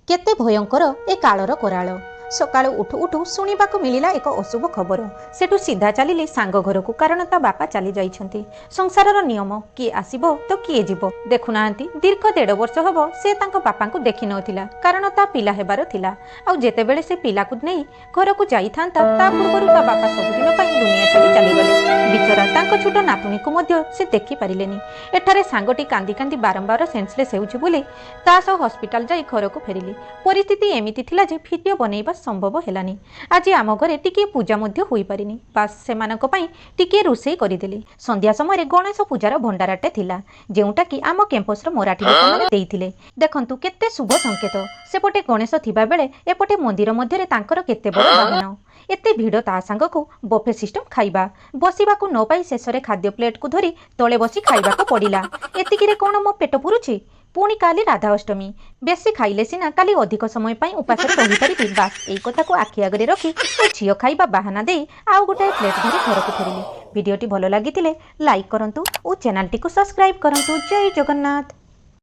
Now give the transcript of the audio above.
केते भयंकर ए कालर कराल। सकाळू उठू उठू शुणिबाकू मिलिला एक अशुभ खबर। सेठू सीधा चलिले सांग घर को, कारण ता बापा चली जाइछन्ति। संसारर नियम, किए आसीबो तो किए जीवो देखुनाहांती। दीर्घ 1.5 वर्ष हबो से तांको बापांकू देखि नथिला, कारण ता पिला हेबार थिला। आ जेतेबेले से पिलाकू नै घर को जाइथांता, ता पूर्वरु ता बापा सबुदिन पई दुनिया छाडी चली गले। बिचरा तांको छोट नातुणी को मध्य से देखि पारिलेनी। एठारे सांगटी कांदी कांदी बारंबार सेन्सलेस हेउछि बोली ता सह हॉस्पिटल जाई घर को फेरिली। परिस्थिति एमिति थिला जे भिडियो बनेइबा संभव हेलानी। आज आम घरे टिके पूजा मध्य होई पारिनी, बास सेमानक पई टिके रोषेई करिदेली। संध्या समय गणेश पूजार भंडाराटे थिला, जेउटा कि आम कैंपसर मराठी लोकमाने देइथिले। देखंतु केते शुभ संकेत। सेपटे गणेश थिबा बेले एपटे मंदिर मध्यरे तांकर केते बड़ बाहन। एते भिड़ ता सांगको बफे सिस्टम खाइबा। बसिबाकू न पाई शेषरे खाद्य प्लेट को धरी तले बसी खाइबाकू पड़िला। एतिकिरे कोन मो पेट पुरुछि? पुणी काली राधा अष्टमी, बेसी खाइले सिना काली अधिक समय पाई उपास रही पारिबी। बास एई कथा को आखि आगरे रखी झियो खाइबा बाहाना देई आउ गोटाए प्लेट धरी घर को फेरिली। वीडियोटी भलो लागितिले लाइक करंतु और चैनल टी को सब्सक्राइब करंतु। जय जगन्नाथ।